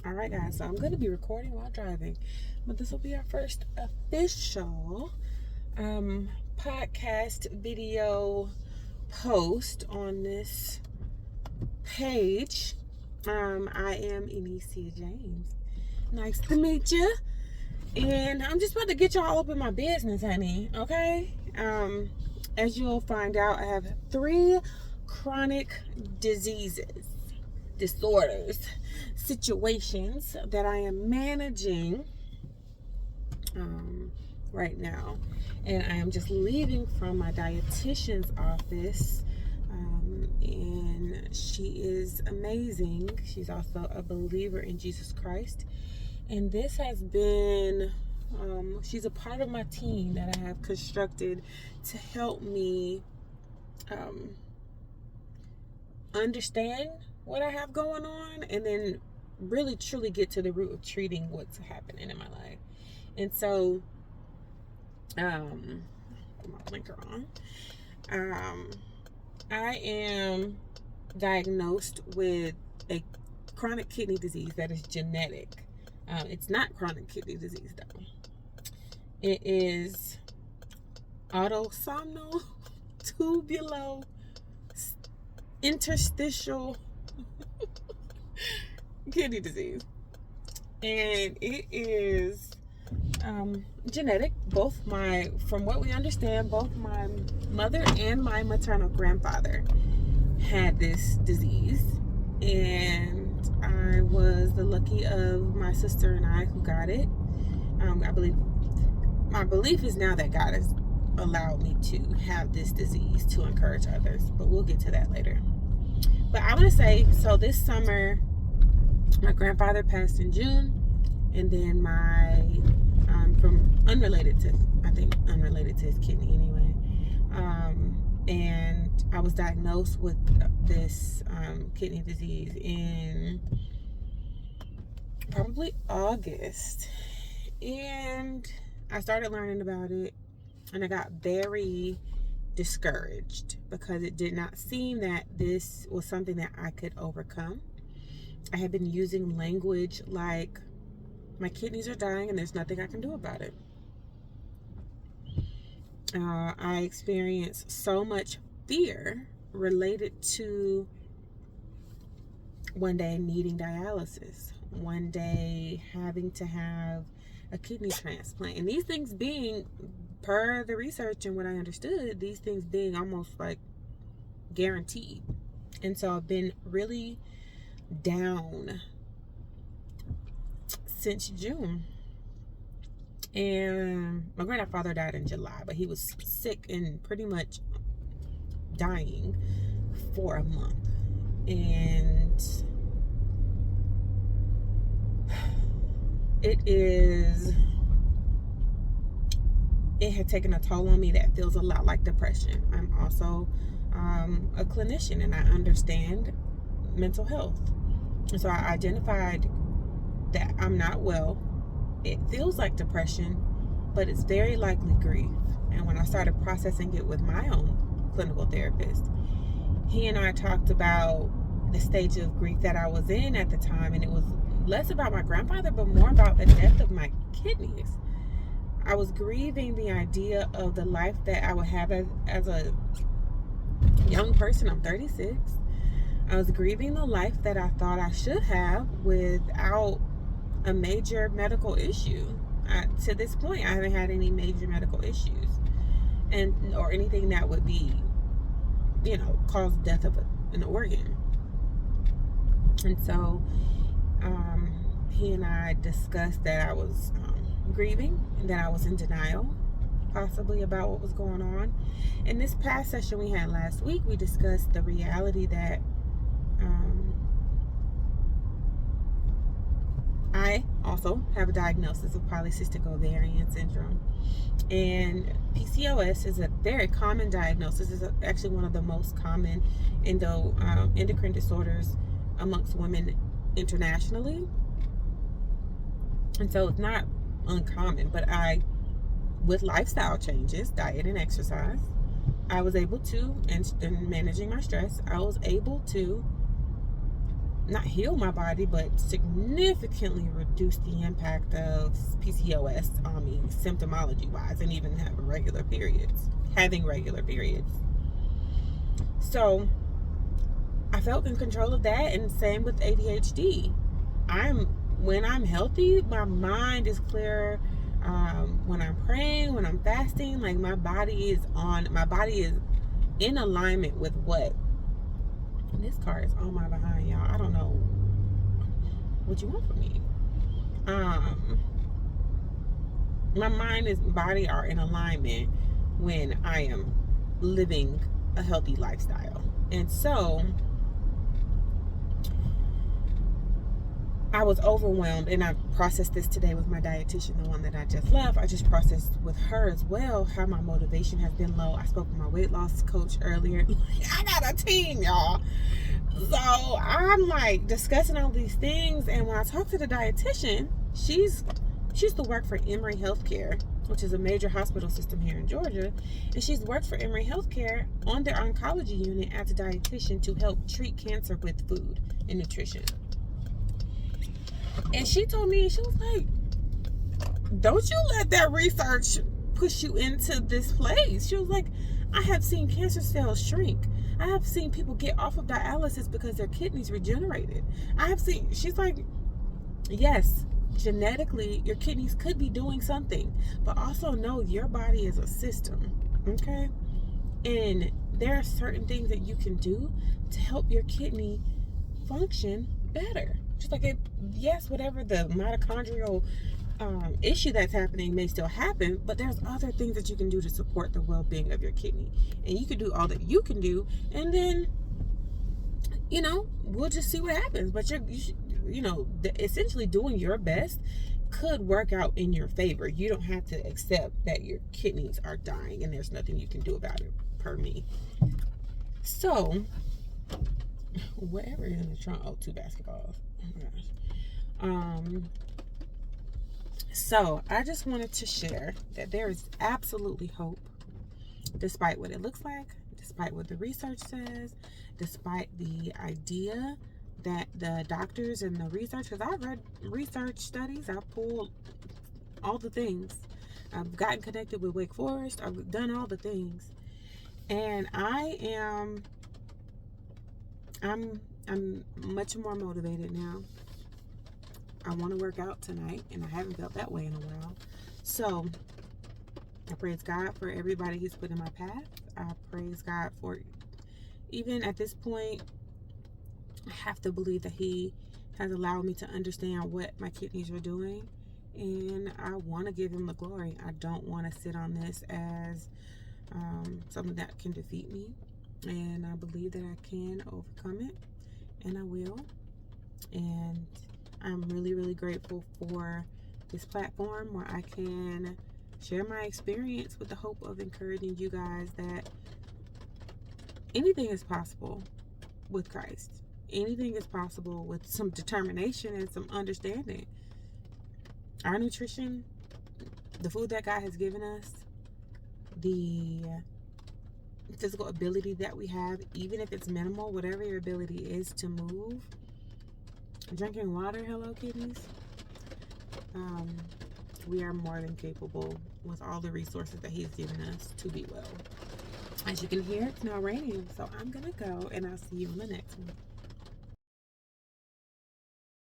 Alright guys, so I'm going to be recording while driving, but this will be our first official podcast video post on this page. I am Enicia James. Nice to meet you. And I'm just about to get y'all up in my business, honey, okay? As you'll find out, I have 3 chronic disorders, situations that I am managing right now. And I am just leaving from my dietitian's office. And she is amazing. She's also a believer in Jesus Christ. And this has been, she's a part of my team that I have constructed to help me understand what I have going on and then really truly get to the root of treating what's happening in my life. And so, put my blinker on. I am diagnosed with a chronic kidney disease that is genetic. It's not chronic kidney disease though. It is autosomal tubulo interstitial kidney disease, and it is genetic. From what we understand, both my mother and my maternal grandfather had this disease, and I was the lucky of my sister and I who got it. My belief is now that God has allowed me to have this disease to encourage others, but we'll get to that later. But I want to say, so this summer, my grandfather passed in June, and then unrelated to his kidney anyway. And I was diagnosed with this kidney disease in probably August. And I started learning about it, and I got very discouraged because it did not seem that this was something that I could overcome. I had been using language like, my kidneys are dying and there's nothing I can do about it. I experienced so much fear related to one day needing dialysis, one day having to have a kidney transplant, and these things being, per the research and what I understood, these things being almost like guaranteed. And so I've been really down since June. And my grandfather died in July, but he was sick and pretty much dying for a month. And it had taken a toll on me that feels a lot like depression. I'm also a clinician, and I understand mental health. And so I identified that I'm not well. It feels like depression, but it's very likely grief. And when I started processing it with my own clinical therapist, he and I talked about the stage of grief that I was in at the time, and it was less about my grandfather, but more about the death of my kidneys. I was grieving the idea of the life that I would have as a young person. I'm 36. I was grieving the life that I thought I should have without a major medical issue. To this point, I haven't had any major medical issues, or anything that would be, cause death of an organ. And so he and I discussed that I was grieving, and that I was in denial, possibly, about what was going on. In this past session we had last week, we discussed the reality that I also have a diagnosis of polycystic ovarian syndrome, and PCOS is a very common diagnosis. It's actually one of the most common endocrine disorders amongst women internationally, and so it's not uncommon. But with lifestyle changes, diet and exercise, I was able to, and managing my stress, I was able to not heal my body, but significantly reduce the impact of PCOS on me, symptomology wise, and even having regular periods. So I felt in control of that, and same with ADHD. When I'm healthy, my mind is clear. When I'm praying, when I'm fasting, like my body is in alignment with what. And this car is on my behind, y'all. I don't know what you want from me. My mind and body are in alignment when I am living a healthy lifestyle. And so I was overwhelmed, and I processed this today with my dietitian, the one that I just left. I just processed with her as well how my motivation has been low. I spoke with my weight loss coach earlier. I got a team, y'all. So I'm like discussing all these things, and when I talk to the dietitian, she used to work for Emory Healthcare, which is a major hospital system here in Georgia, and she's worked for Emory Healthcare on their oncology unit as a dietitian to help treat cancer with food and nutrition. And she told me, she was like, don't you let that research push you into this place. She was like, I have seen cancer cells shrink. I have seen people get off of dialysis because their kidneys regenerated. She's like, yes, genetically, your kidneys could be doing something, but also know your body is a system, okay? And there are certain things that you can do to help your kidney function better. Just like yes, whatever the mitochondrial issue that's happening may still happen, but there's other things that you can do to support the well-being of your kidney. And you can do all that you can do, and then, we'll just see what happens. But essentially doing your best could work out in your favor. You don't have to accept that your kidneys are dying and there's nothing you can do about it, per me. So, whatever is in the trunk, 2 basketballs. Oh my gosh. So I just wanted to share that there is absolutely hope, despite what it looks like, despite what the research says, despite the idea that the doctors and the research, because I've read research studies, I've pulled all the things, I've gotten connected with Wake Forest, I've done all the things, and I'm much more motivated now. I want to work out tonight, and I haven't felt that way in a while. So I praise God for everybody He's put in my path. I praise God for, even at this point, I have to believe that He has allowed me to understand what my kidneys are doing, and I want to give Him the glory. I don't want to sit on this as something that can defeat me, and I believe that I can overcome it, and I will. And I'm really, really grateful for this platform where I can share my experience with the hope of encouraging you guys that anything is possible with Christ. Anything is possible with some determination and some understanding. Our nutrition, the food that God has given us, the physical ability that we have, even if it's minimal, whatever your ability is to move, drinking water, hello kidneys, we are more than capable with all the resources that He's given us to be well. As you can hear, it's now raining, so I'm gonna go, and I'll see you in the next one.